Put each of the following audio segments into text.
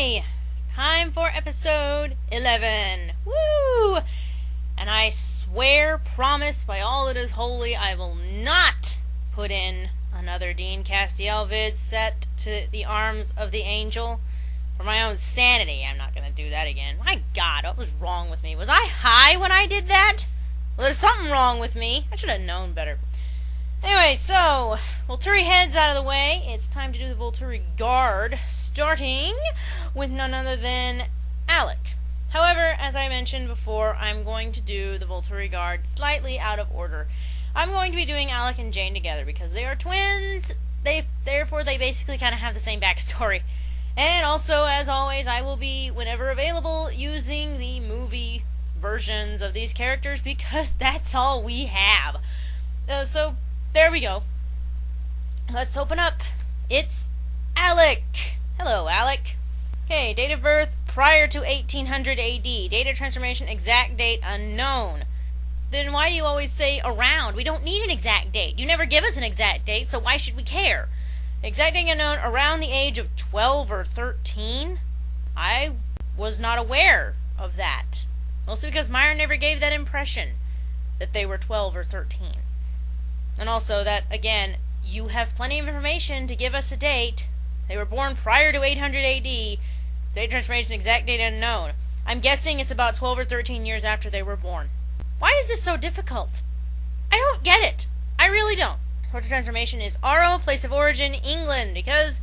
Yay! Time for episode 11. Woo! And I swear, promise by all that is holy, I will not put in another Dean Castiel vid set to the arms of the angel. For my own sanity, I'm not going to do that again. My God, what was wrong with me? Was I high when I did that? Well, there's something wrong with me. I should have known better. Anyway, so, Volturi heads out of the way. It's time to do the Volturi Guard, starting with none other than Alec. However, as I mentioned before, I'm going to do the Volturi Guard slightly out of order. I'm going to be doing Alec and Jane together because they are twins. Therefore, they basically kind of have the same backstory. And also, as always, I will be, whenever available, using the movie versions of these characters because that's all we have. So, there we go. Let's open up. It's Alec. Hello, Alec. Okay, date of birth prior to 1800 AD. Date of transformation exact date unknown. Then why do you always say around? We don't need an exact date. You never give us an exact date, so why should we care? Exact date unknown, around the age of 12 or 13? I was not aware of that. Mostly because Myron never gave that impression that they were 12 or 13. And also that, again, you have plenty of information to give us a date. They were born prior to 800 AD. Date of transformation, exact date unknown. I'm guessing it's about 12 or 13 years after they were born. Why is this so difficult? I don't get it. I really don't. Date of transformation is RO, place of origin, England. Because,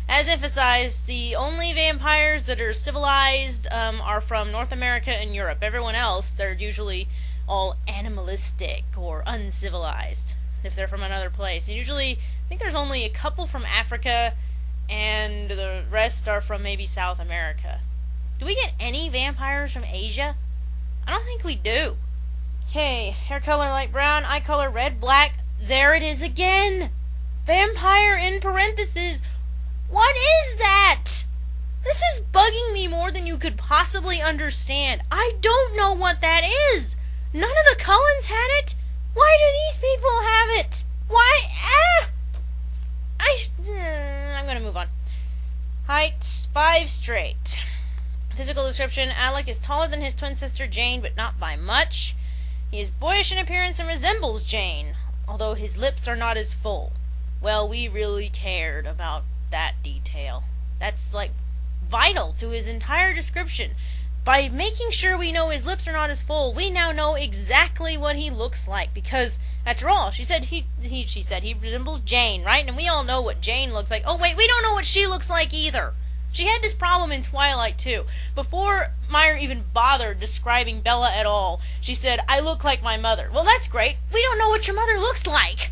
as emphasized, the only vampires that are civilized are from North America and Europe. Everyone else, they're usually all animalistic or uncivilized if they're from another place. And usually, I think there's only a couple from Africa, and the rest are from maybe South America. Do we get any vampires from Asia? I don't think we do. Okay, hair color light brown, eye color red, black. There it is again! Vampire in parentheses. What is that? This is bugging me more than you could possibly understand. I don't know what that is. None of the Cullens had it. Why do these people have it? Why? I'm gonna move on. Height, 5 straight. Physical description, Alec is taller than his twin sister Jane, but not by much. He is boyish in appearance and resembles Jane, although his lips are not as full. Well, we really cared about that detail. That's, vital to his entire description. By making sure we know his lips are not as full, we now know exactly what he looks like. Because, after all, she said he resembles Jane, right? And we all know what Jane looks like. Oh, wait, we don't know what she looks like either. She had this problem in Twilight, too. Before Meyer even bothered describing Bella at all, she said, I look like my mother. Well, that's great. We don't know what your mother looks like.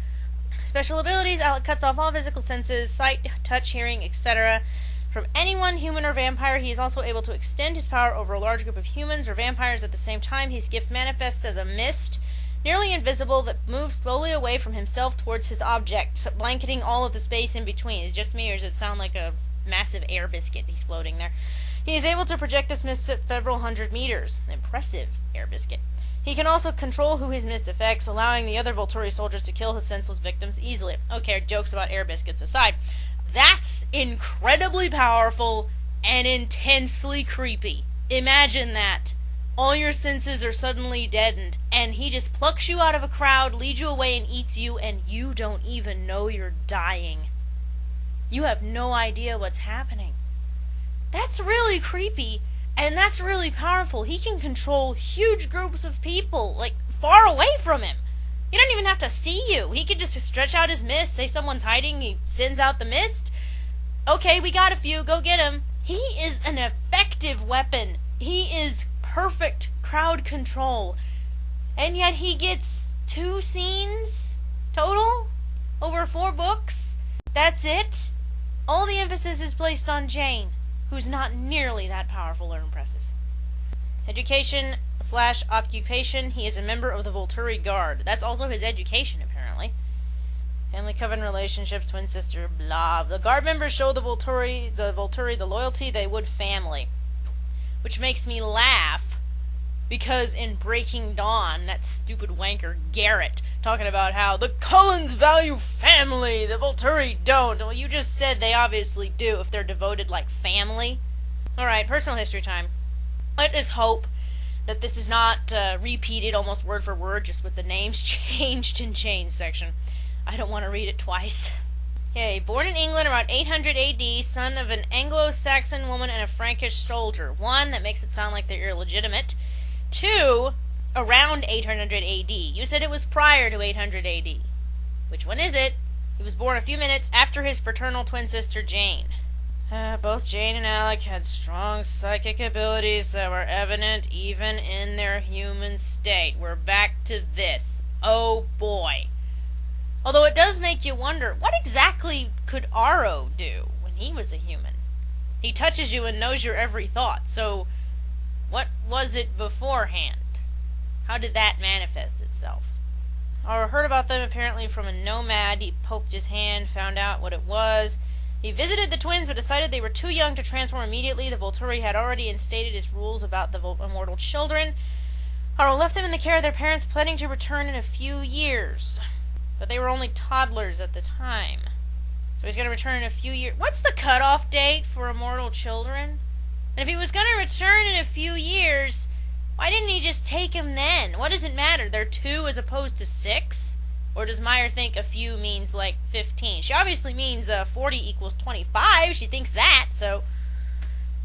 Special abilities, Alec cuts off all physical senses, sight, touch, hearing, etc. From anyone, human or vampire, he is also able to extend his power over a large group of humans or vampires at the same time. His gift manifests as a mist, nearly invisible, that moves slowly away from himself towards his object, blanketing all of the space in between. Is it just me, or does it sound like a massive air biscuit he's floating there? He is able to project this mist at several hundred meters. An impressive air biscuit. He can also control who his mist affects, allowing the other Volturi soldiers to kill his senseless victims easily. Okay, jokes about air biscuits aside. That's incredibly powerful and intensely creepy. Imagine that. All your senses are suddenly deadened, and he just plucks you out of a crowd, leads you away, and eats you, and you don't even know you're dying. You have no idea what's happening. That's really creepy, and that's really powerful. He can control huge groups of people, far away from him. He doesn't even have to see you. He could just stretch out his mist, say someone's hiding, he sends out the mist. Okay, we got a few, go get him. He is an effective weapon. He is perfect crowd control. And yet he gets 2 scenes total over 4 books. That's it. All the emphasis is placed on Jane, who's not nearly that powerful or impressive. Education/occupation. He is a member of the Volturi Guard. That's also his education, apparently. Family coven relationships, twin sister, blah. The guard members show the Volturi the loyalty they would family. Which makes me laugh, because in Breaking Dawn, that stupid wanker Garrett talking about how the Cullens value family, the Volturi don't. Well, you just said they obviously do if they're devoted like family. Alright, personal history time. Let us hope that this is not repeated almost word for word, just with the names changed in change section. I don't want to read it twice. Okay, born in England around 800 AD, son of an Anglo-Saxon woman and a Frankish soldier. 1, that makes it sound like they're illegitimate. 2, around 800 AD. You said it was prior to 800 AD. Which one is it? He was born a few minutes after his fraternal twin sister, Jane. Both Jane and Alec had strong psychic abilities that were evident even in their human state. We're back to this. Oh boy. Although it does make you wonder, what exactly could Aro do when he was a human? He touches you and knows your every thought, so what was it beforehand? How did that manifest itself? Aro heard about them apparently from a nomad. He poked his hand, found out what it was. He visited the twins but decided they were too young to transform immediately. The Volturi had already instated its rules about the immortal children. Aro left them in the care of their parents, planning to return in a few years. But they were only toddlers at the time. So he's going to return in a few years. What's the cutoff date for immortal children? And if he was going to return in a few years, why didn't he just take him then? What does it matter? They're 2 as opposed to 6? Or does Meyer think a few means like 15? She obviously means 40 equals 25. She thinks that, so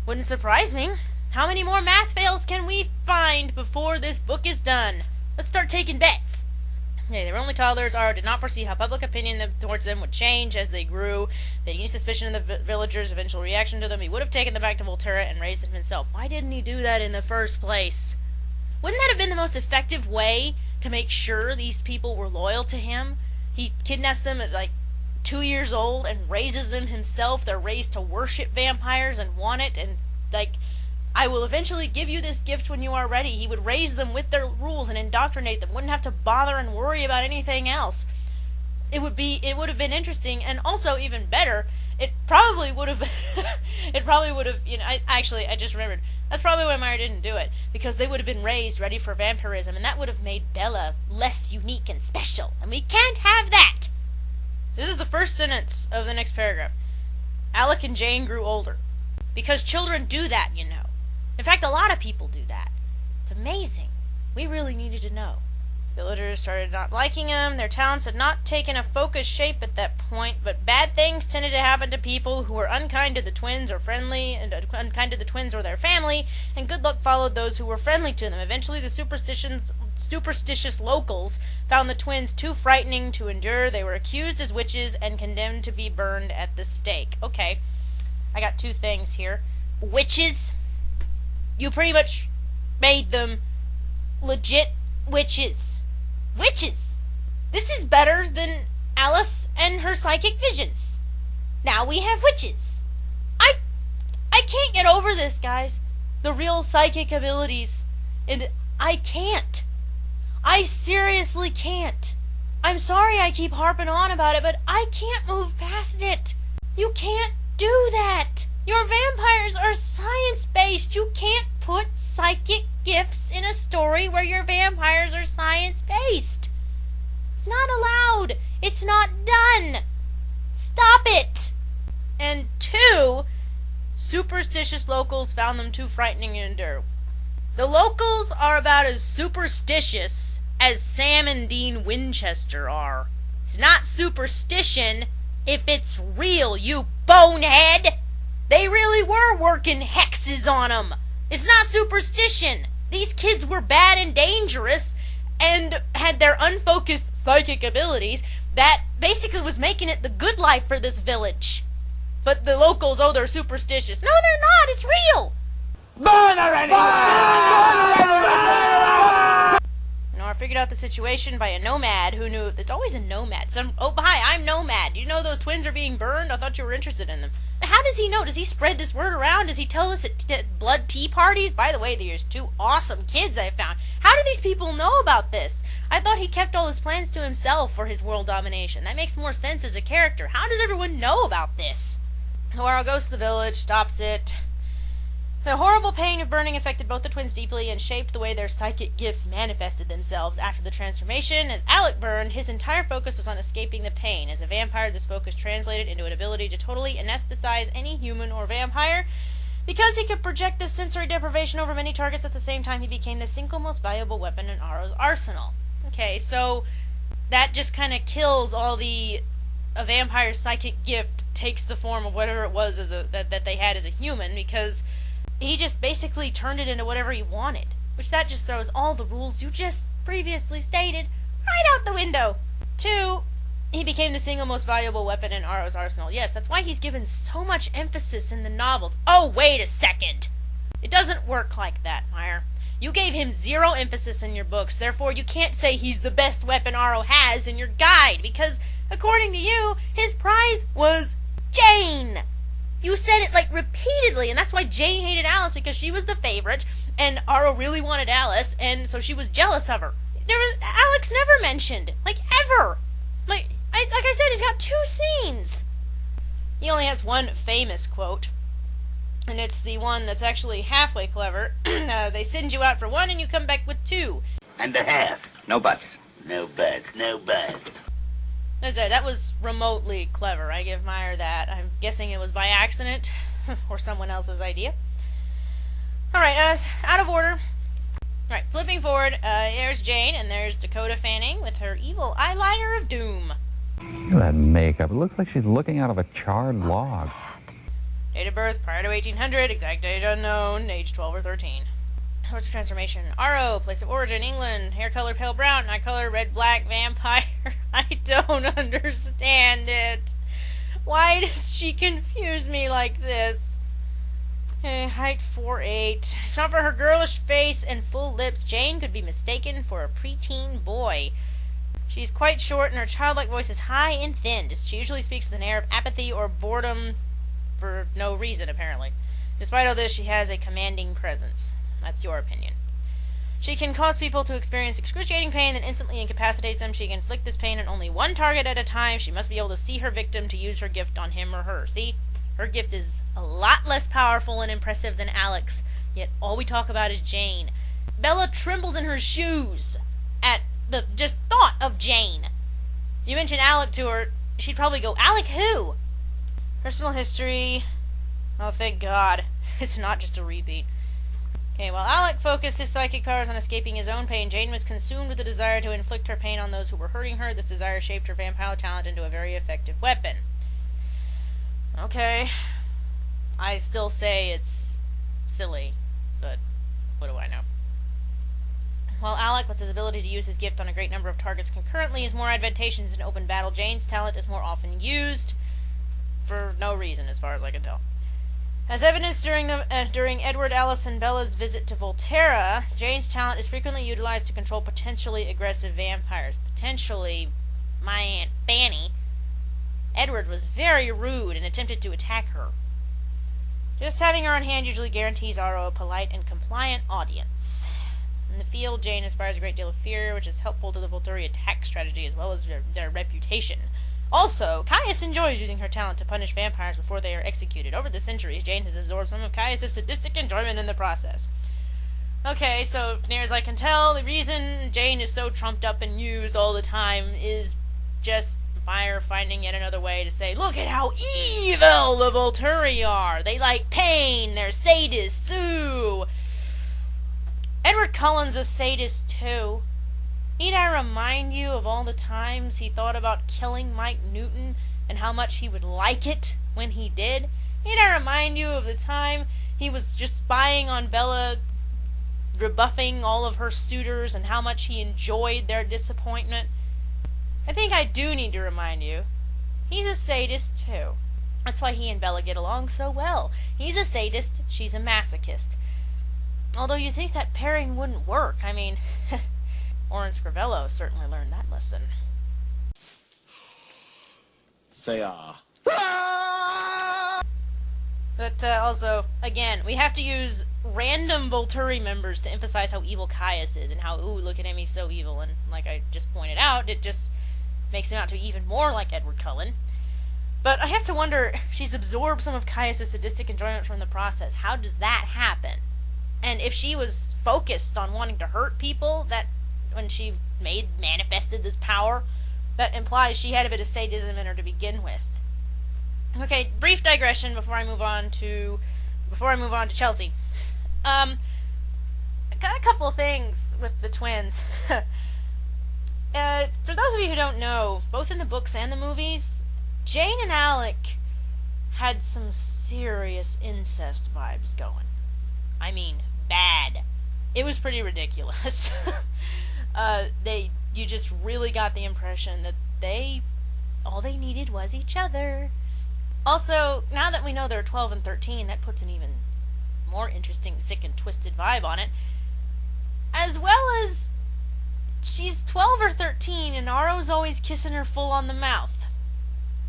wouldn't surprise me. How many more math fails can we find before this book is done? Let's start taking bets. Okay, they were only toddlers. Aro did not foresee how public opinion towards them would change as they grew. Being any suspicion of the villagers' eventual reaction to them, he would have taken them back to Volterra and raised them himself. Why didn't he do that in the first place? Wouldn't that have been the most effective way to make sure these people were loyal to him? He kidnaps them at like 2 years old and raises them himself. They're raised to worship vampires and want it, and like, I will eventually give you this gift when you are ready. He would raise them with their rules and indoctrinate them. Wouldn't have to bother and worry about anything else. It would have been interesting, and also even better, it probably would have, I just remembered, that's probably why Meyer didn't do it, because they would have been raised ready for vampirism, and that would have made Bella less unique and special, and we can't have that! This is the first sentence of the next paragraph. Alec and Jane grew older. Because children do that, you know. In fact, a lot of people do that. It's amazing. We really needed to know. Villagers started not liking him. Their talents had not taken a focused shape at that point, but bad things tended to happen to people who were unkind to the twins or friendly, and unkind to the twins or their family, and good luck followed those who were friendly to them. Eventually, the superstitious locals found the twins too frightening to endure. They were accused as witches and condemned to be burned at the stake. Okay, I got 2 things here. Witches? You pretty much made them legit witches. Witches! This is better than Alice and her psychic visions. Now we have witches. I can't get over this, guys. The real psychic abilities. And I can't. I seriously can't. I'm sorry I keep harping on about it, but I can't move past it. You can't do that. Your vampires are science-based. You can't put psychic gifts in a story where your vampires are science-based. It's not allowed. It's not done. Stop it. And 2, superstitious locals found them too frightening to endure. The locals are about as superstitious as Sam and Dean Winchester are. It's not superstition if it's real, you bonehead. They really were working hexes on them. It's not superstition. These kids were bad and dangerous and had their unfocused psychic abilities that basically was making it the good life for this village. But the locals, oh, they're superstitious. No, they're not. It's real. Burn already! I figured out the situation by a nomad who knew. It's always a nomad. Hi, I'm Nomad. You know those twins are being burned? I thought you were interested in them. How does he know? Does he spread this word around? Does he tell us at blood tea parties? By the way, there's 2 awesome kids I found. How do these people know about this? I thought he kept all his plans to himself for his world domination. That makes more sense as a character. How does everyone know about this? Noaro goes to the village, stops it. The horrible pain of burning affected both the twins deeply and shaped the way their psychic gifts manifested themselves after the transformation. As Alec burned, his entire focus was on escaping the pain. As a vampire, this focus translated into an ability to totally anesthetize any human or vampire. Because he could project this sensory deprivation over many targets at the same time, he became the single most valuable weapon in Aro's arsenal. Okay, so that just kind of kills all a vampire's psychic gift takes the form of whatever it was that they had as a human, because he just basically turned it into whatever he wanted. Which that just throws all the rules you just previously stated right out the window. 2, he became the single most valuable weapon in Aro's arsenal. Yes, that's why he's given so much emphasis in the novels. Oh, wait a second. It doesn't work like that, Meyer. You gave him 0 emphasis in your books, therefore you can't say he's the best weapon Aro has in your guide, because, according to you, his prize was Jane. You said it, like, repeatedly, and that's why Jane hated Alice, because she was the favorite, and Aro really wanted Alice, and so she was jealous of her. Alex never mentioned, like, ever. Like I said, he's got 2 scenes. He only has one famous quote, and it's the one that's actually halfway clever. They send you out for 1 and you come back with 2. And a half. No buts. No buts. No buts. That was remotely clever. I give Meyer that. I'm guessing it was by accident, or someone else's idea. Alright, out of order. Alright, flipping forward, there's Jane, and there's Dakota Fanning with her evil eyeliner of doom. Look at that makeup. It looks like she's looking out of a charred log. Date of birth, prior to 1800, exact age unknown, age 12 or 13. Torture transformation, Aro, place of origin, England, hair color pale brown, eye color red, black, vampire. I don't understand it. Why does she confuse me like this? Height 4'8". If not for her girlish face and full lips, Jane could be mistaken for a preteen boy. She's quite short and her childlike voice is high and thin. She usually speaks with an air of apathy or boredom for no reason, apparently. Despite all this, she has a commanding presence. That's your opinion. She can cause people to experience excruciating pain that instantly incapacitates them. She can inflict this pain on only one target at a time. She must be able to see her victim to use her gift on him or her. See? Her gift is a lot less powerful and impressive than Alex, yet all we talk about is Jane. Bella trembles in her shoes at the just thought of Jane. You mention Alec to her, she'd probably go, Alec who? Personal history. Oh, thank God. It's not just a repeat. Okay, while Alec focused his psychic powers on escaping his own pain, Jane was consumed with the desire to inflict her pain on those who were hurting her. This desire shaped her vampire talent into a very effective weapon. Okay. I still say it's silly, but what do I know? While Alec, with his ability to use his gift on a great number of targets concurrently, is more advantageous in open battle, Jane's talent is more often used for no reason, as far as I can tell. As evidenced during Edward, Alice, and Bella's visit to Volturi, Jane's talent is frequently utilized to control potentially aggressive vampires. Potentially, my Aunt Fanny. Edward was very rude and attempted to attack her. Just having her on hand usually guarantees Aro a polite and compliant audience. In the field, Jane inspires a great deal of fear, which is helpful to the Volturi attack strategy as well as their reputation. Also, Caius enjoys using her talent to punish vampires before they are executed. Over the centuries, Jane has absorbed some of Caius' sadistic enjoyment in the process. Okay, so near as I can tell, the reason Jane is so trumped up and used all the time is just Fire finding yet another way to say, look at how evil the Volturi are! They like pain, they're sadists, too! Edward Cullen's a sadist, too. Need I remind you of all the times he thought about killing Mike Newton and how much he would like it when he did? Need I remind you of the time he was just spying on Bella, rebuffing all of her suitors and how much he enjoyed their disappointment? I think I do need to remind you. He's a sadist, too. That's why he and Bella get along so well. He's a sadist, she's a masochist. Although you'd think that pairing wouldn't work. I mean, Orin Scrivello certainly learned that lesson. Say ah. But also, again, we have to use random Volturi members to emphasize how evil Caius is and how, ooh, look at him, he's so evil. And like I just pointed out, it just makes him out to be even more like Edward Cullen. But I have to wonder, she's absorbed some of Caius' sadistic enjoyment from the process. How does that happen? And if she was focused on wanting to hurt people, that when she manifested this power, that implies she had a bit of sadism in her to begin with. Okay, brief digression before I move on to before I move on to Chelsea, I got a couple of things with the twins. For those of you who don't know, both in the books and the movies, Jane and Alec had some serious incest vibes going. I mean, bad. It was pretty ridiculous. You just really got the impression that all they needed was each other. Also, now that we know they're 12 and 13, that puts an even more interesting, sick and twisted vibe on it. As well as, she's 12 or 13 and Aro's always kissing her full on the mouth.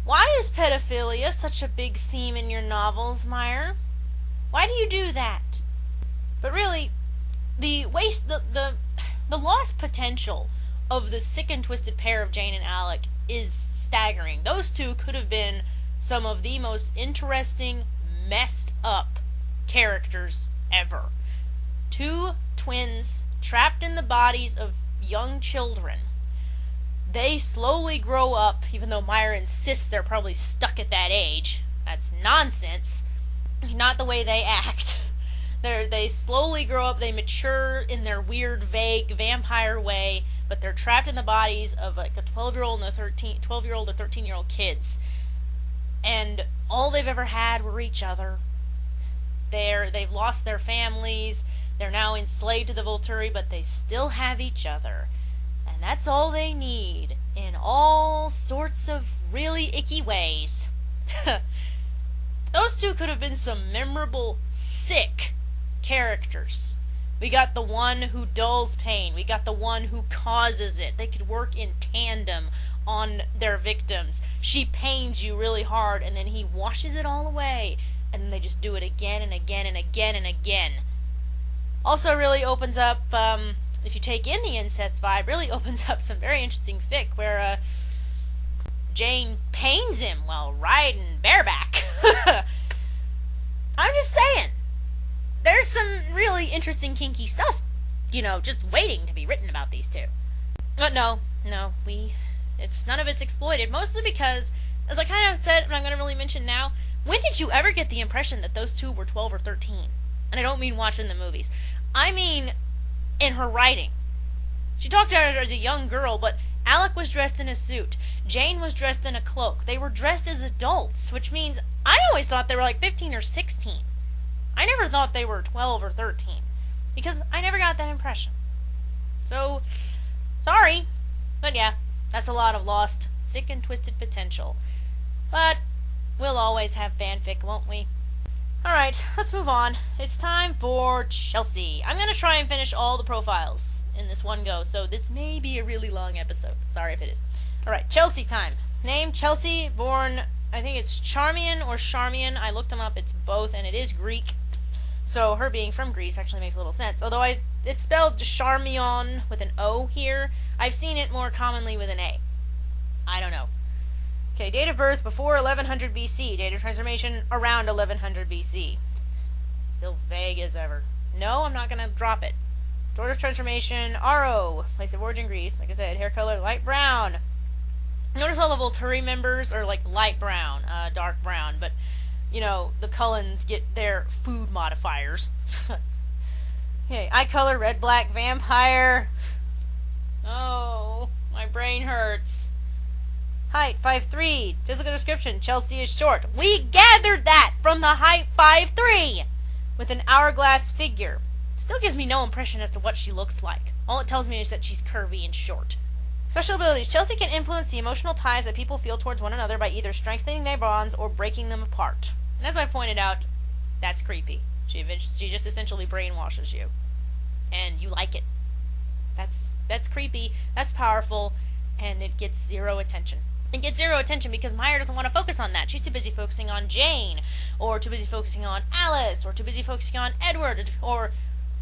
Why is pedophilia such a big theme in your novels, Meyer? Why do you do that? But really, the lost potential of the sick and twisted pair of Jane and Alec is staggering. Those two could have been some of the most interesting, messed up characters ever. Two twins trapped in the bodies of young children. They slowly grow up, even though Meyer insists they're probably stuck at that age. That's nonsense. Not the way they act. They slowly grow up, they mature in their weird, vague, vampire way, but they're trapped in the bodies of like a 12-year-old and 12-year-old or 13-year-old kids. And all they've ever had were each other. They've lost their families, they're now enslaved to the Volturi, but they still have each other. And that's all they need, in all sorts of really icky ways. Those two could have been some memorable, sick characters. We got the one who dulls pain. We got the one who causes it. They could work in tandem on their victims. She pains you really hard, and then he washes it all away. And then they just do it again and again and again and again. Also really opens up, if you take in the incest vibe, really opens up some very interesting fic where Jane pains him while riding bareback. I'm just saying. There's some really interesting kinky stuff, just waiting to be written about these two. But no, none of it's exploited, mostly because, as I kind of said, and I'm going to really mention now, when did you ever get the impression that those two were 12 or 13? And I don't mean watching the movies. I mean in her writing. She talked to her as a young girl, but Alec was dressed in a suit. Jane was dressed in a cloak. They were dressed as adults, which means I always thought they were like 15 or 16. I never thought they were 12 or 13, because I never got that impression. So, sorry. But yeah, that's a lot of lost, sick and twisted potential. But we'll always have fanfic, won't we? Alright, let's move on. It's time for Chelsea. I'm going to try and finish all the profiles in this one go, so this may be a really long episode. Sorry if it is. Alright, Chelsea time. Name Chelsea, born, I think it's Charmian or Charmian. I looked them up, it's both, and it is Greek. So her being from Greece actually makes a little sense. Although it's spelled Charmion with an O here. I've seen it more commonly with an A. I don't know. Okay, date of birth before 1100 BC. Date of transformation around 1100 BC. Still vague as ever. No, I'm not going to drop it. Date of transformation, Aro. Place of origin, Greece. Like I said, hair color, light brown. Notice all the Volturi members are like light brown, dark brown, but the Cullens get their food modifiers. Okay, eye color, red, black, vampire. Oh, my brain hurts. Height, 5'3". Physical description, Chelsea is short. We gathered that from the height 5'3", with an hourglass figure. Still gives me no impression as to what she looks like. All it tells me is that she's curvy and short. Special abilities. Chelsea can influence the emotional ties that people feel towards one another by either strengthening their bonds or breaking them apart. And as I pointed out, that's creepy. She just essentially brainwashes you. And you like it. That's creepy, that's powerful, and it gets zero attention. It gets zero attention because Meyer doesn't want to focus on that. She's too busy focusing on Jane, or too busy focusing on Alice, or too busy focusing on Edward, or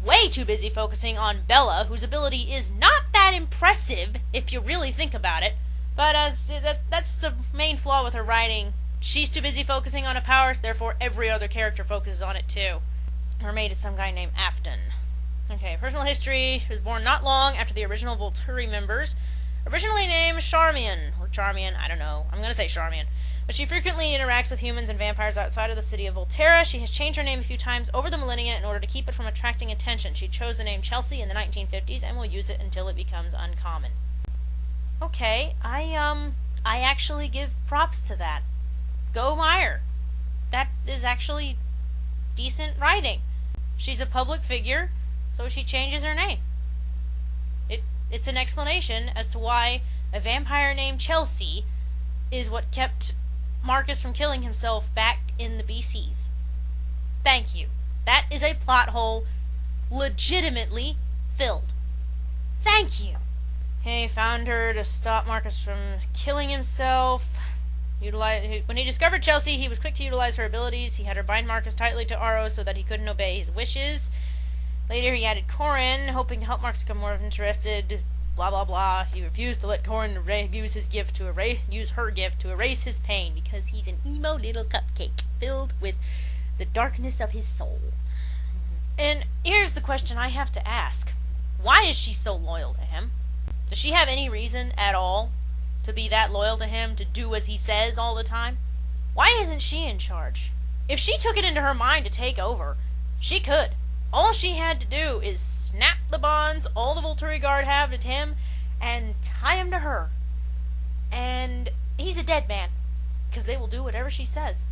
way too busy focusing on Bella, whose ability is not that impressive if you really think about it. But that's the main flaw with her writing. She's too busy focusing on her powers, therefore every other character focuses on it too. Her mate is some guy named Afton. Okay, personal history. She was born not long after the original Volturi members. Originally named Charmian, or Charmian, I don't know. I'm going to say Charmian. But she frequently interacts with humans and vampires outside of the city of Volterra. She has changed her name a few times over the millennia in order to keep it from attracting attention. She chose the name Chelsea in the 1950s and will use it until it becomes uncommon. Okay, I actually give props to that. Go Meyer. That is actually decent writing. She's a public figure, so she changes her name. It's an explanation as to why a vampire named Chelsea is what kept Marcus from killing himself back in the BCs. Thank you. That is a plot hole legitimately filled. Thank you. He found her to stop Marcus from killing himself. When he discovered Chelsea, he was quick to utilize her abilities. He had her bind Marcus tightly to Aro so that he couldn't obey his wishes. Later, he added Corin, hoping to help Marcus become more interested. Blah blah blah. He refused to let Corin use her gift to erase his pain because he's an emo little cupcake filled with the darkness of his soul. And here's the question I have to ask: why is she so loyal to him? Does she have any reason at all to be that loyal to him, to do as he says all the time? Why isn't she in charge? If she took it into her mind to take over, she could. All she had to do is snap the bonds all the Volturi Guard have to him and tie him to her. And he's a dead man, because they will do whatever she says.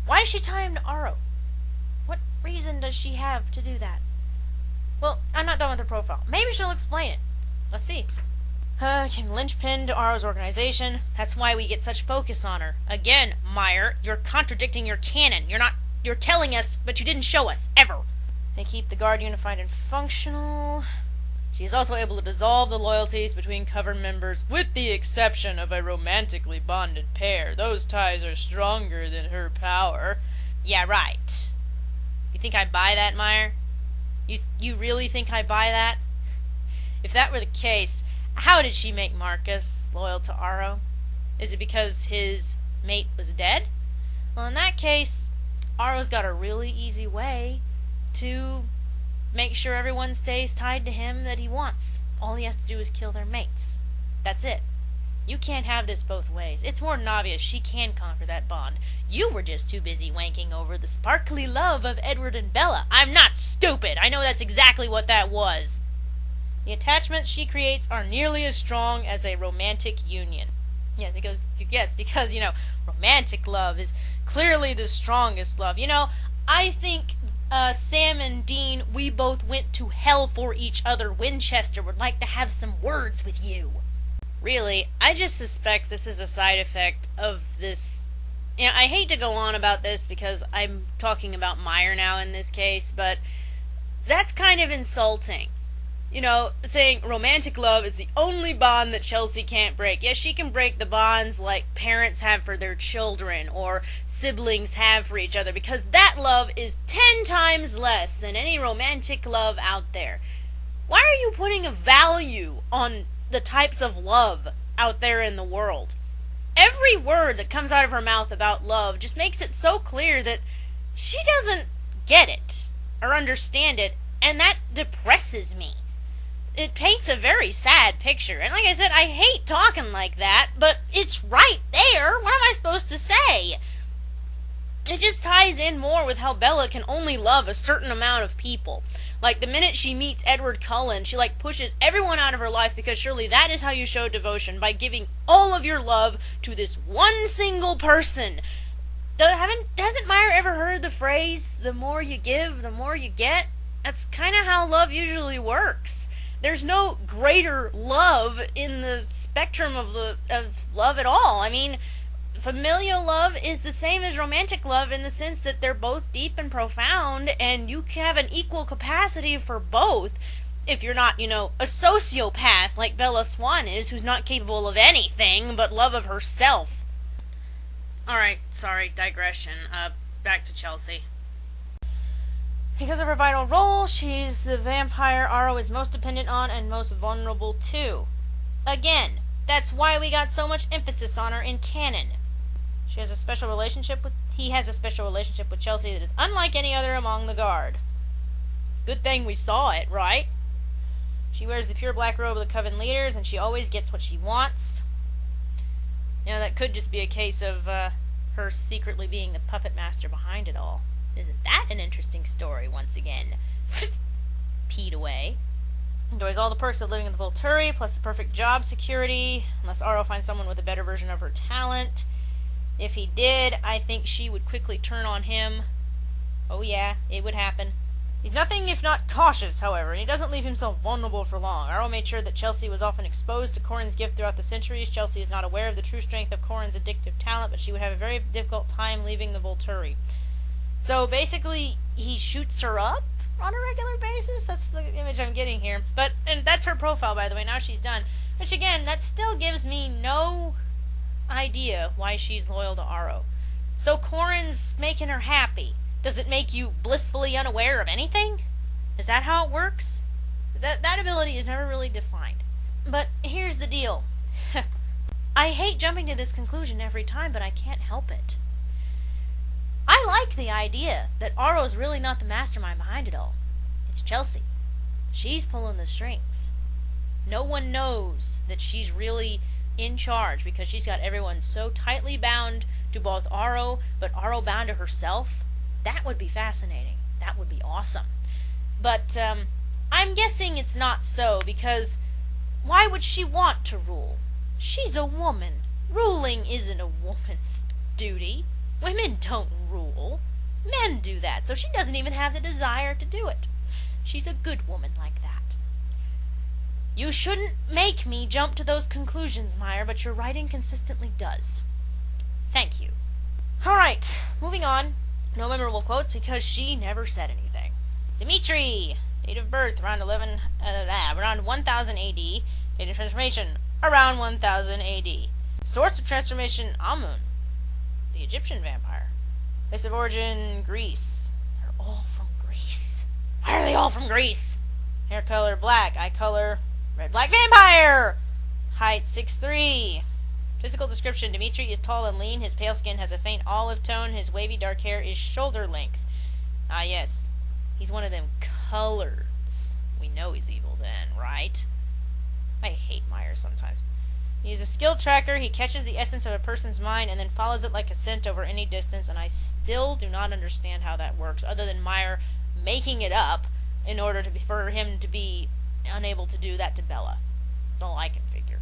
Why does she tie him to Aro? What reason does she have to do that? Well, I'm not done with her profile. Maybe she'll explain it. Let's see. Can linchpin to Aro's organization. That's why we get such focus on her. Again, Meyer, you're contradicting your canon. You're telling us, but you didn't show us, ever. They keep the Guard unified and functional. She is also able to dissolve the loyalties between Coven members, with the exception of a romantically bonded pair. Those ties are stronger than her power. Yeah, right. You think I buy that, Meyer? You really think I buy that? If that were the case, how did she make Marcus loyal to Aro? Is it because his mate was dead? Well, in that case, Aro's got a really easy way to make sure everyone stays tied to him that he wants. All he has to do is kill their mates. That's it. You can't have this both ways. It's more than obvious she can conquer that bond. You were just too busy wanking over the sparkly love of Edward and Bella. I'm not stupid. I know that's exactly what that was. The attachments she creates are nearly as strong as a romantic union. Yeah, because, romantic love is clearly the strongest love. I think Sam and Dean, we both went to hell for each other. Winchester would like to have some words with you. Really, I just suspect this is a side effect of this. I hate to go on about this because I'm talking about Meyer now in this case, but that's kind of insulting. Saying romantic love is the only bond that Chelsea can't break. Yes, she can break the bonds like parents have for their children or siblings have for each other, because that love is 10 times less than any romantic love out there. Why are you putting a value on the types of love out there in the world? Every word that comes out of her mouth about love just makes it so clear that she doesn't get it or understand it, and that depresses me. It paints a very sad picture. And like I said, I hate talking like that, but it's right there. What am I supposed to say? It just ties in more with how Bella can only love a certain amount of people. Like, the minute she meets Edward Cullen, she, pushes everyone out of her life, because surely that is how you show devotion, by giving all of your love to this one single person. Hasn't Meyer ever heard the phrase, the more you give, the more you get? That's kind of how love usually works. There's no greater love in the spectrum of love at all. I mean, familial love is the same as romantic love in the sense that they're both deep and profound, and you can have an equal capacity for both if you're not, a sociopath like Bella Swan is, who's not capable of anything but love of herself. Alright, sorry, digression. Back to Chelsea. Because of her vital role, she's the vampire Aro is most dependent on and most vulnerable to. Again, that's why we got so much emphasis on her in canon. He has a special relationship with Chelsea that is unlike any other among the Guard. Good thing we saw it, right? She wears the pure black robe of the Coven leaders, and she always gets what she wants. That could just be a case of her secretly being the puppet master behind it all. Isn't that an interesting story once again? Peed away. Enjoys all the perks of living in the Volturi, plus the perfect job security, unless Aro finds someone with a better version of her talent. If he did, I think she would quickly turn on him. Oh yeah, it would happen. He's nothing if not cautious, however, and he doesn't leave himself vulnerable for long. Aro made sure that Chelsea was often exposed to Corin's gift throughout the centuries. Chelsea is not aware of the true strength of Corin's addictive talent, but she would have a very difficult time leaving the Volturi. So basically, he shoots her up on a regular basis? That's the image I'm getting here. And that's her profile, by the way, now she's done. Which again, that still gives me no idea why she's loyal to Aro. So Corin's making her happy. Does it make you blissfully unaware of anything? Is that how it works? That ability is never really defined. But here's the deal. I hate jumping to this conclusion every time, but I can't help it. I like the idea that Aro's really not the mastermind behind it all. It's Chelsea. She's pulling the strings. No one knows that she's really in charge because she's got everyone so tightly bound to both Aro, but Aro bound to herself. That would be fascinating. That would be awesome. But I'm guessing it's not so, because why would she want to rule? She's a woman. Ruling isn't a woman's duty. Women don't rule. Men do that, so she doesn't even have the desire to do it. She's a good woman like that. You shouldn't make me jump to those conclusions, Meyer, but your writing consistently does. Thank you. Alright, moving on. No memorable quotes because she never said anything. Dimitri, date of birth around 1000 AD. Date of transformation around 1000 AD. Source of transformation Amun, the Egyptian vampire. Place of origin Greece. They're all from Greece. Why are they all from Greece? Hair color black. Eye color red black vampire. Height 6'3". Physical description: Dimitri is tall and lean. His pale skin has a faint olive tone. His wavy dark hair is shoulder length. Ah, yes. He's one of them coloreds. We know he's evil then, right? I hate Meyer sometimes. He is a skill tracker. He catches the essence of a person's mind and then follows it like a scent over any distance, and I still do not understand how that works, other than Meyer making it up in order for him to be unable to do that to Bella. That's all I can figure.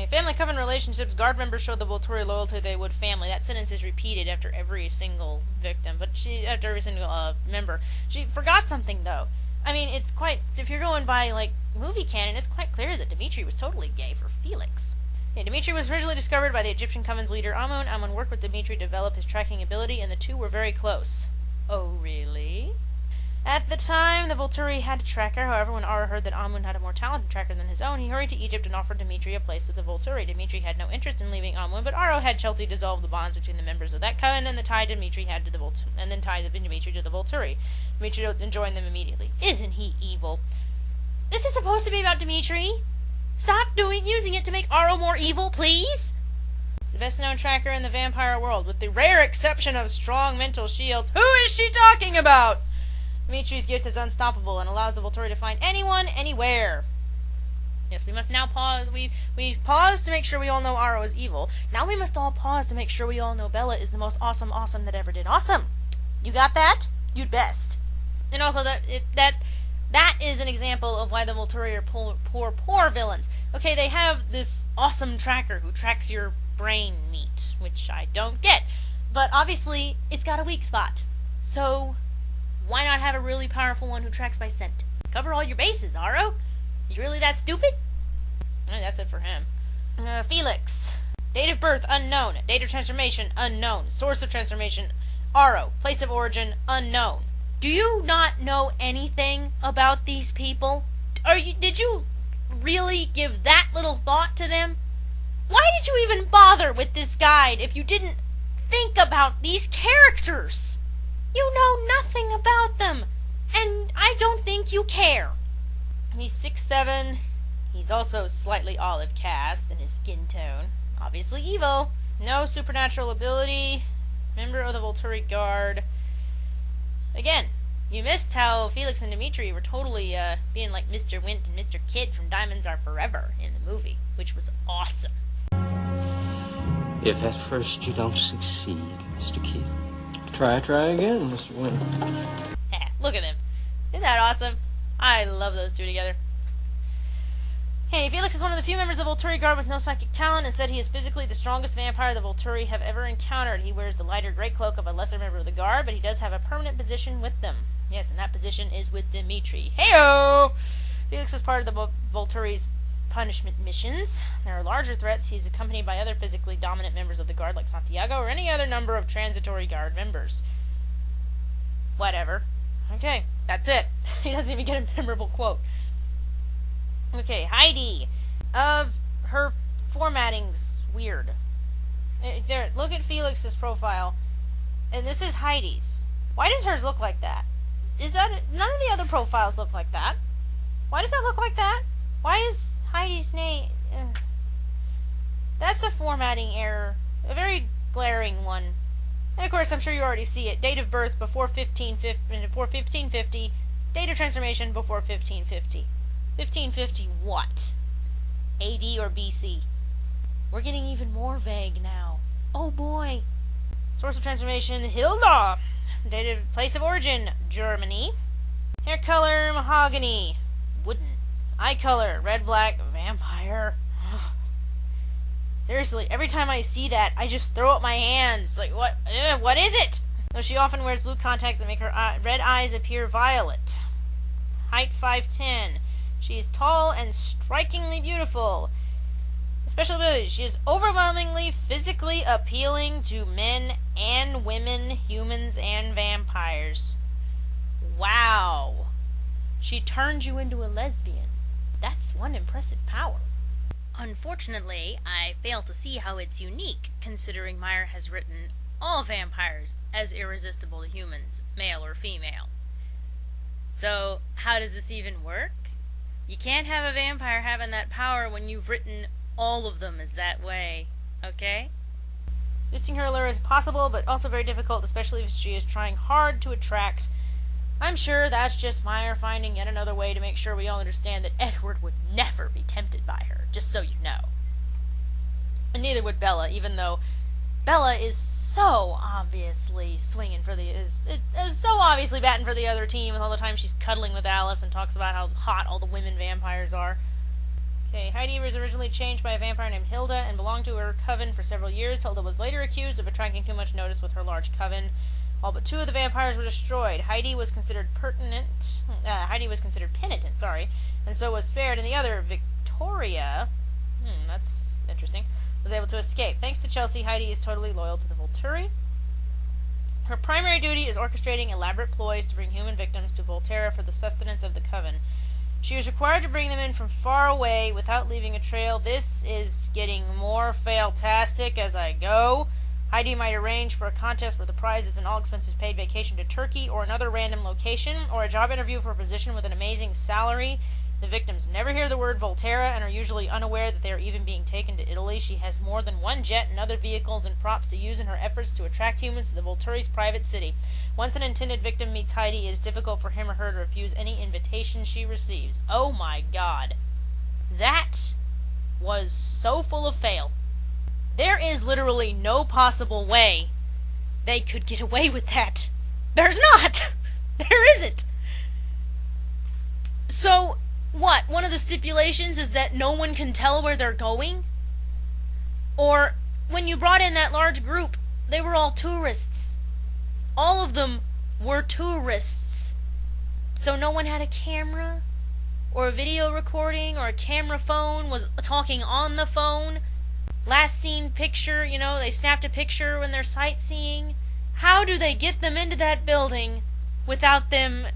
Family coven relationships. Guard members show the Volturi loyalty they would family. That sentence is repeated after every single victim, but after every single member. She forgot something, though. I mean, it's quite, if you're going by, like, movie canon, it's quite clear that Dimitri was totally gay for Felix. Dimitri was originally discovered by the Egyptian coven's leader Amun. Amun worked with Dimitri to develop his tracking ability, and the two were very close. Oh, really? At the time, the Volturi had a tracker. However, when Aro heard that Amun had a more talented tracker than his own, he hurried to Egypt and offered Dimitri a place with the Volturi. Dimitri had no interest in leaving Amun, but Aro had Chelsea dissolve the bonds between the members of that coven, and tied Dimitri to the Volturi. Dimitri joined them immediately. Isn't he evil? This is supposed to be about Dimitri. Stop using it to make Aro more evil, please. He's the best known tracker in the vampire world, with the rare exception of strong mental shields. Who is she talking about? Dimitri's gift is unstoppable and allows the Volturi to find anyone, anywhere. Yes, we must now pause. We paused to make sure we all know Aro is evil. Now we must all pause to make sure we all know Bella is the most awesome that ever did awesome. You got that? You'd best. And also that is an example of why the Volturi are poor villains. Okay, they have this awesome tracker who tracks your brain meat, which I don't get. But obviously, it's got a weak spot. So why not have a really powerful one who tracks by scent? Cover all your bases, Aro. You really that stupid? That's it for him. Felix. Date of birth, unknown. Date of transformation, unknown. Source of transformation, Aro. Place of origin, unknown. Do you not know anything about these people? Did you really give that little thought to them? Why did you even bother with this guide if you didn't think about these characters? You know nothing about them, and I don't think you care. He's 6'7". He's also slightly olive cast in his skin tone. Obviously evil. No supernatural ability. Member of the Volturi Guard. Again, you missed how Felix and Dimitri were totally being like Mr. Wint and Mr. Kid from Diamonds Are Forever in the movie, which was awesome. If at first you don't succeed, Mr. Keel, try again, Mr. Winter. Look at them. Isn't that awesome? I love those two together. Hey, Felix is one of the few members of the Volturi Guard with no psychic talent, and said he is physically the strongest vampire the Volturi have ever encountered. He wears the lighter gray cloak of a lesser member of the Guard, but he does have a permanent position with them. Yes, and that position is with Dimitri. Heyo! Felix is part of the Volturi's punishment missions. There are larger threats. He's accompanied by other physically dominant members of the Guard like Santiago or any other number of transitory Guard members. Whatever. Okay, that's it. He doesn't even get a memorable quote. Okay, Heidi. Her formatting's weird. There, look at Felix's profile. And this is Heidi's. Why does hers look like that? None of the other profiles look like that. Why does that look like that? Why is Heidi's name... That's a formatting error. A very glaring one. And of course, I'm sure you already see it. Date of birth before 1550. Date of transformation before 1550. 1550 what? AD or BC? We're getting even more vague now. Oh boy. Source of transformation, Hilda. Date of place of origin, Germany. Hair color, mahogany. Wooden. Eye color, red-black, vampire. Seriously, every time I see that, I just throw up my hands. Like, what is it? Though she often wears blue contacts that make her red eyes appear violet. Height 5'10". She is tall and strikingly beautiful. Special abilities. She is overwhelmingly physically appealing to men and women, humans and vampires. Wow. She turns you into a lesbian. That's one impressive power. Unfortunately, I fail to see how it's unique, considering Meyer has written all vampires as irresistible to humans, male or female. So, how does this even work? You can't have a vampire having that power when you've written all of them as that way, okay? Resisting her allure is possible, but also very difficult, especially if she is trying hard to attract. I'm sure that's just Meyer finding yet another way to make sure we all understand that Edward would never be tempted by her, just so you know. And neither would Bella, even though Bella is so obviously swinging for is so obviously batting for the other team, and all the time she's cuddling with Alice and talks about how hot all the women vampires are. Okay, Heidi was originally changed by a vampire named Hilda and belonged to her coven for several years. Hilda was later accused of attracting too much notice with her large coven. All but 2 of the vampires were destroyed. Heidi was considered penitent, and so was spared, and the other, Victoria, that's interesting, was able to escape. Thanks to Chelsea, Heidi is totally loyal to the Volturi. Her primary duty is orchestrating elaborate ploys to bring human victims to Volterra for the sustenance of the coven. She is required to bring them in from far away without leaving a trail. This is getting more fail-tastic as I go. Heidi might arrange for a contest where the prize is an all-expenses-paid vacation to Turkey or another random location, or a job interview for a position with an amazing salary. The victims never hear the word Volterra and are usually unaware that they are even being taken to Italy. She has more than one jet and other vehicles and props to use in her efforts to attract humans to the Volturi's private city. Once an intended victim meets Heidi, it is difficult for him or her to refuse any invitation she receives. Oh my god. That was so full of fail. There is literally no possible way they could get away with that. There's not! There isn't! So, what? One of the stipulations is that no one can tell where they're going? Or, when you brought in that large group, they were all tourists. All of them were tourists. So no one had a camera? Or a video recording? Or a camera phone? Was talking on the phone? Last seen picture, they snapped a picture when they're sightseeing. How do they get them into that building without them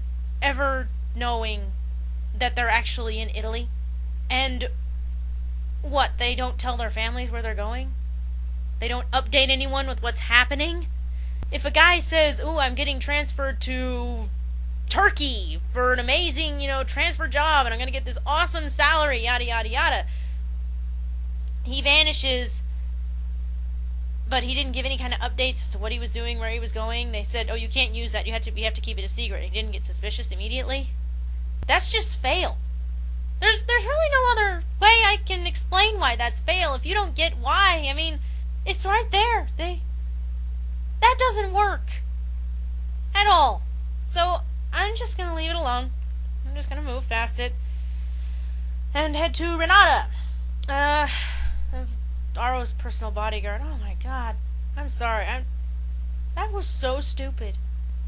ever knowing that they're actually in Italy? And what, they don't tell their families where they're going? They don't update anyone with what's happening? If a guy says, ooh, I'm getting transferred to Turkey for an amazing, transfer job, and I'm going to get this awesome salary, yada, yada, yada. He vanishes, but he didn't give any kind of updates as to what he was doing, where he was going. They said, oh, you can't use that, we have to keep it a secret. He didn't get suspicious immediately. That's just fail. There's really no other way I can explain why that's fail. If you don't get why, It's right there. That doesn't work at all. So I'm just gonna leave it alone. I'm just gonna move past it and head to Renata. Aro's personal bodyguard. Oh my god. I'm sorry. That was so stupid.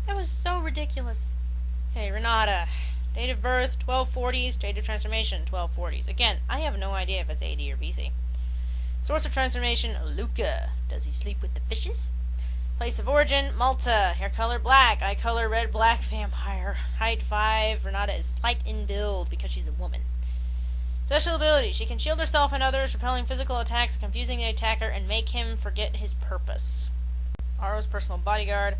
That was so ridiculous. Okay, Renata. Date of birth, 1240s. Date of transformation, 1240s. Again, I have no idea if it's AD or BC. Source of transformation, Luca. Does he sleep with the fishes? Place of origin, Malta. Hair color, black. Eye color, red, black, vampire. Height, 5. Renata is slight in build because she's a woman. Special ability. She can shield herself and others, repelling physical attacks, confusing the attacker, and make him forget his purpose. Aro's personal bodyguard.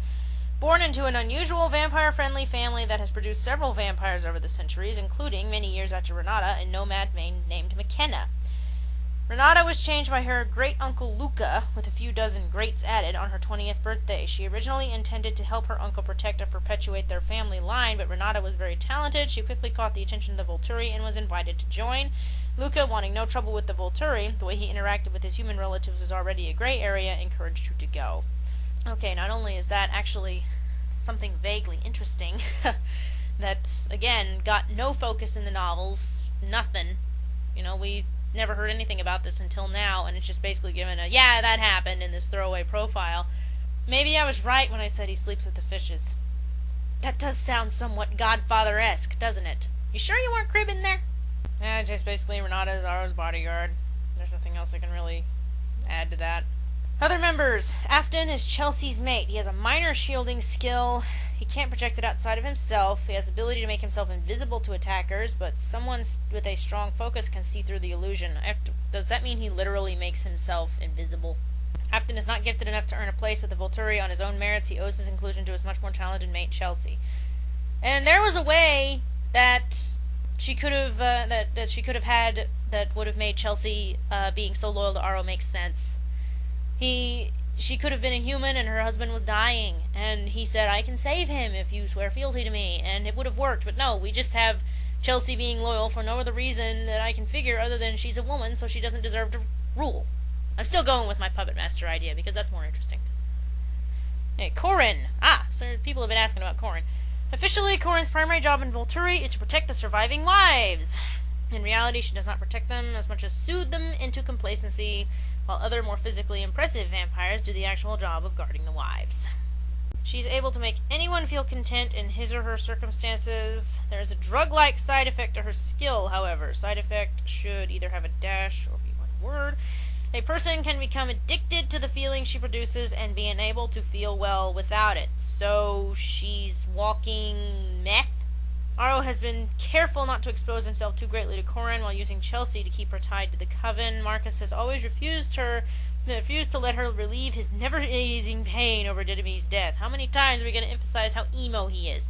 Born into an unusual vampire-friendly family that has produced several vampires over the centuries, including, many years after Renata, a nomad named McKenna. Renata was changed by her great-uncle Luca, with a few dozen greats added, on her 20th birthday. She originally intended to help her uncle protect and perpetuate their family line, but Renata was very talented. She quickly caught the attention of the Volturi and was invited to join. Luca, wanting no trouble with the Volturi, the way he interacted with his human relatives was already a gray area, encouraged her to go. Okay, not only is that actually something vaguely interesting, that, again, got no focus in the novels, nothing. We never heard anything about this until now, and it's just basically given a, yeah, that happened in this throwaway profile. Maybe I was right when I said he sleeps with the fishes. That does sound somewhat Godfather-esque, doesn't it? You sure you weren't cribbing there? Just basically Renata is Aro's bodyguard. There's nothing else I can really add to that. Other members. Afton is Chelsea's mate. He has a minor shielding skill. He can't project it outside of himself. He has the ability to make himself invisible to attackers, but someone with a strong focus can see through the illusion. Does that mean he literally makes himself invisible? Afton is not gifted enough to earn a place with the Volturi on his own merits. He owes his inclusion to his much more talented mate, Chelsea. And there was a way that she could have that she could have had that would have made Chelsea being so loyal to Aro make sense. She could have been a human and her husband was dying, and he said, I can save him if you swear fealty to me, and it would have worked. But no, we just have Chelsea being loyal for no other reason that I can figure other than she's a woman, so she doesn't deserve to rule. I'm still going with my puppet master idea because that's more interesting. Hey, Corin. So people have been asking about Corin. Officially, Corin's primary job in Volturi is to protect the surviving wives. In reality, she does not protect them as much as soothe them into complacency, while other more physically impressive vampires do the actual job of guarding the wives. She's able to make anyone feel content in his or her circumstances. There is a drug-like side effect to her skill, however. Side effect should either have a dash or be one word. A person can become addicted to the feeling she produces and be unable to feel well without it. So she's walking meth? Aro has been careful not to expose himself too greatly to Corin while using Chelsea to keep her tied to the coven. Marcus has always refused to let her relieve his never-easing pain over Didyme's death. How many times are we going to emphasize how emo he is?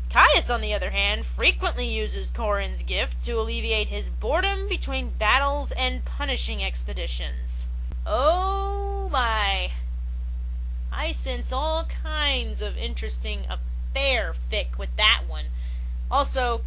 Caius, on the other hand, frequently uses Corin's gift to alleviate his boredom between battles and punishing expeditions. Oh my! I sense all kinds of interesting affair fic with that one. Also,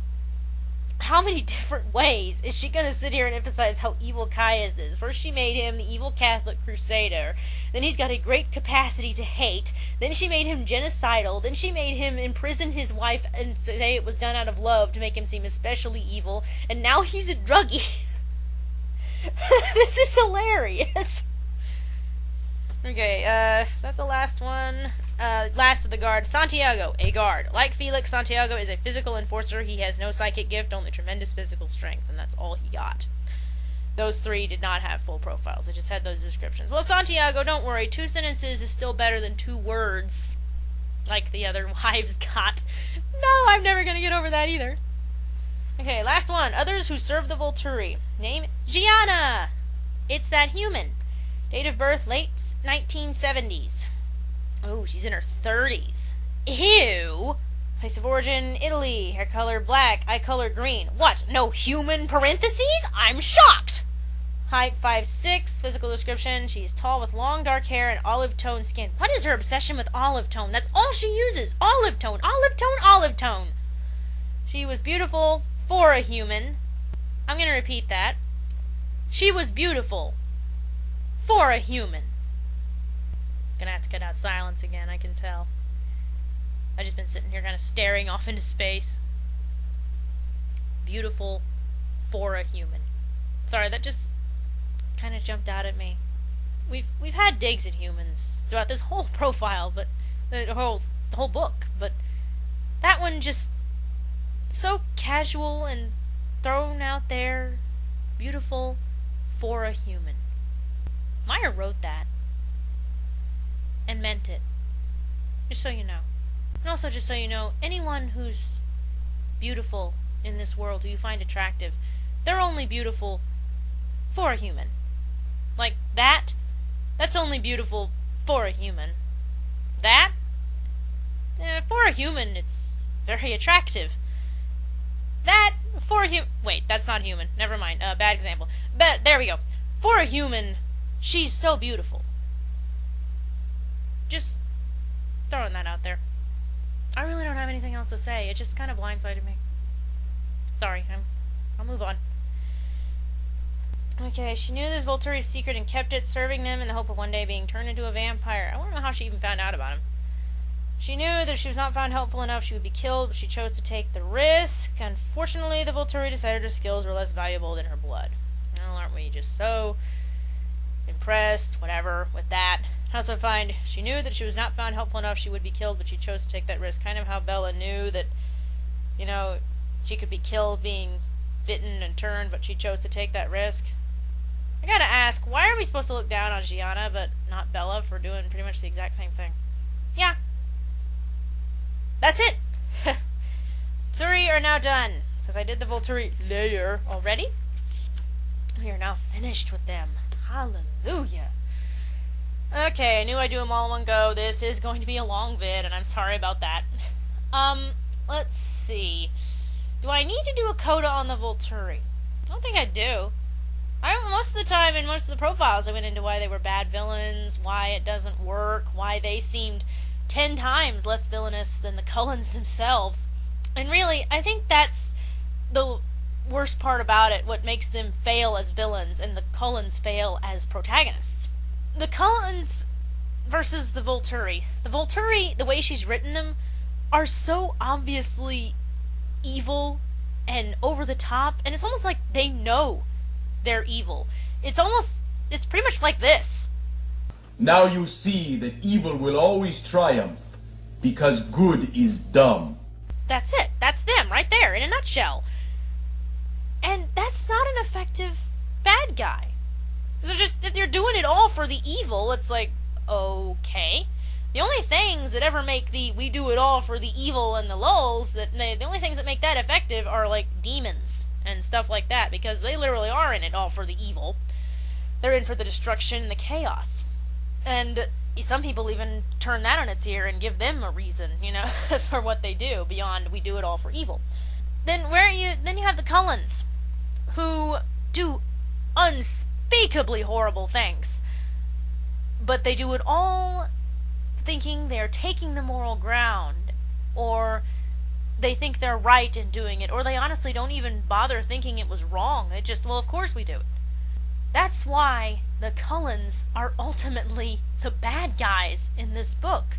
how many different ways is she going to sit here and emphasize how evil Caius is? First she made him the evil Catholic crusader, then he's got a great capacity to hate, then she made him genocidal, then she made him imprison his wife and say it was done out of love to make him seem especially evil, and now he's a druggie. This is hilarious. Okay, is that the last one? Last of the guard, Santiago, a guard. Like Felix, Santiago is a physical enforcer. He has no psychic gift, only tremendous physical strength, and that's all he got. Those three did not have full profiles. They just had those descriptions. Well, Santiago, don't worry. 2 sentences is still better than 2 words, like the other wives got. No, I'm never going to get over that either. Okay, last one. Others who serve the Volturi. Name, Gianna. It's that human. Date of birth, late 1970s. Oh, she's in her 30s. Ew! Place of origin, Italy. Hair color, black. Eye color, green. What? No human parentheses? I'm shocked! Height, 5'6". Physical description, she's tall with long dark hair and olive-tone skin. What is her obsession with olive-tone? That's all she uses. Olive-tone, olive-tone, olive-tone. She was beautiful for a human. I'm going to repeat that. She was beautiful for a human. Gonna have to cut out silence again, I can tell. I've just been sitting here kind of staring off into space. Beautiful for a human. Sorry, that just kind of jumped out at me. We've had digs at humans throughout this whole profile, but the whole book, but that one just so casual and thrown out there, beautiful for a human. Meyer wrote that and meant it. Just so you know. And also, just so you know, anyone who's beautiful in this world, who you find attractive, they're only beautiful for a human. Like that's only beautiful for a human. That, for a human, it's very attractive. That, for a human, wait, that's not human, never mind, bad example. But, there we go. For a human, she's so beautiful. Just throwing that out there. I really don't have anything else to say. It just kind of blindsided me. Sorry, I'll move on. Okay, she knew this Volturi's secret and kept it, serving them in the hope of one day being turned into a vampire. I want to know how she even found out about him. She knew that if she was not found helpful enough, she would be killed, but she chose to take the risk. Unfortunately, the Volturi decided her skills were less valuable than her blood. Well, aren't we just so impressed, whatever, with that? I also find she knew that if she was not found helpful enough, she would be killed, but she chose to take that risk. Kind of how Bella knew that, she could be killed being bitten and turned, but she chose to take that risk. I gotta ask, why are we supposed to look down on Gianna, but not Bella, for doing pretty much the exact same thing? Yeah. That's it! Volturi are now done, because I did the Volturi layer already. We are now finished with them. Hallelujah! Okay, I knew I'd do them all in one go. This is going to be a long vid, and I'm sorry about that. Let's see. Do I need to do a coda on the Volturi? I don't think I do. Most of the time, in most of the profiles, I went into why they were bad villains, why it doesn't work, why they seemed 10 times less villainous than the Cullens themselves. And really, I think that's the worst part about it, what makes them fail as villains and the Cullens fail as protagonists. The Cullens versus the Volturi. The Volturi, the way she's written them, are so obviously evil and over the top, and it's almost like they know they're evil. It's pretty much like this. Now you see that evil will always triumph, because good is dumb. That's it. That's them, right there, in a nutshell. And that's not an effective bad guy. If they're doing it all for the evil, it's like, okay. The only things that ever make we do it all for the evil and the lulz, the only things that make that effective are, like, demons and stuff like that, because they literally are in it all for the evil. They're in for the destruction and the chaos. And some people even turn that on its ear and give them a reason, for what they do, beyond we do it all for evil. Then you have the Cullens, who do unspeakably horrible things. But they do it all thinking they're taking the moral ground, or they think they're right in doing it, or they honestly don't even bother thinking it was wrong. They just, well, of course we do it. That's why the Cullens are ultimately the bad guys in this book,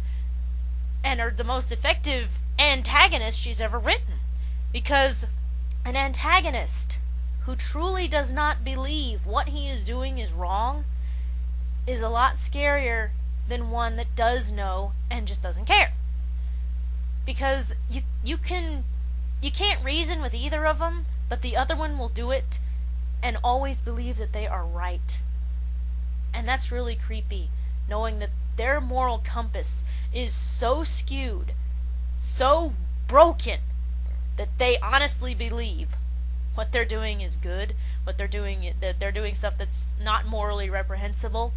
and are the most effective antagonist she's ever written. Because an antagonist who truly does not believe what he is doing is wrong is a lot scarier than one that does know and just doesn't care. Because you can't reason with either of them, but the other one will do it and always believe that they are right. And that's really creepy, knowing that their moral compass is so skewed, so broken, that they honestly believe what they're doing is good, that they're doing stuff that's not morally reprehensible.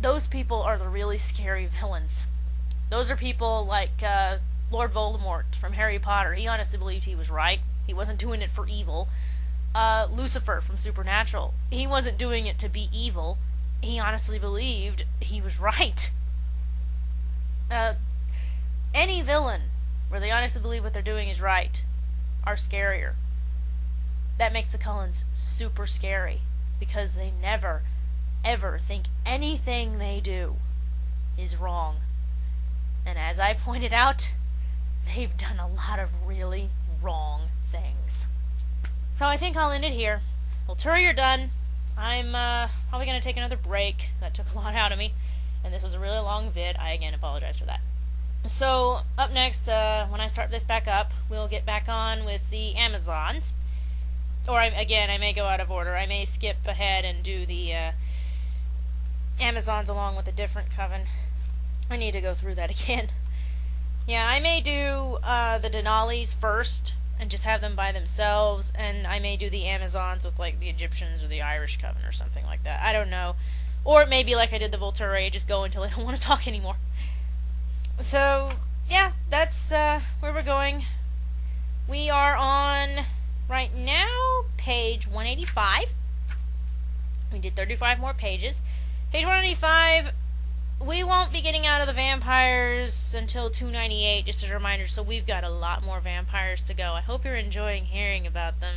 Those people are the really scary villains. Those are people like Lord Voldemort from Harry Potter. He honestly believed he was right. He wasn't doing it for evil. Lucifer from Supernatural. He wasn't doing it to be evil. He honestly believed he was right. Any villain where they honestly believe what they're doing is right are scarier. That makes the Cullens super scary, because they never, ever think anything they do is wrong. And as I pointed out, they've done a lot of really wrong things. So I think I'll end it here. Volturi, you're done. I'm probably going to take another break. That took a lot out of me. And this was a really long vid. I again apologize for that. So, up next, when I start this back up, we'll get back on with the Amazons. Or, I may go out of order. I may skip ahead and do the Amazons along with a different coven. I need to go through that again. Yeah, I may do the Denali's first and just have them by themselves, and I may do the Amazons with like the Egyptians or the Irish coven or something like that. I don't know. Or it may be like I did the Volturi, just go until I don't want to talk anymore. So, yeah, that's where we're going. We are on, right now, page 185. We did 35 more pages. Page 185, we won't be getting out of the vampires until 298, just as a reminder, so we've got a lot more vampires to go. I hope you're enjoying hearing about them,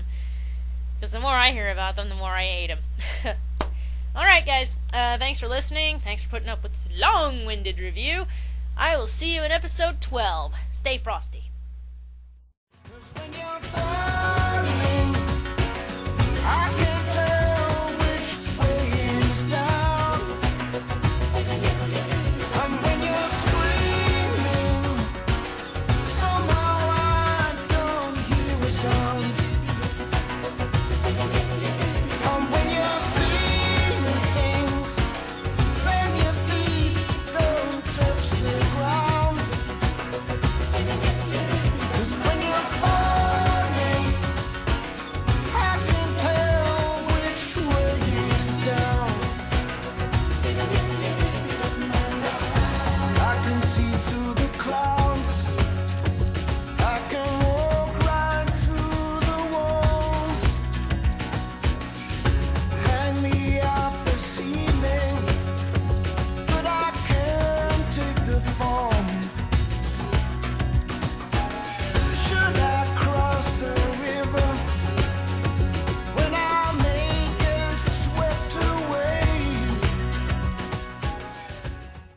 because the more I hear about them, the more I hate them. Alright guys, thanks for listening, thanks for putting up with this long-winded review. I will see you in episode 12. Stay frosty.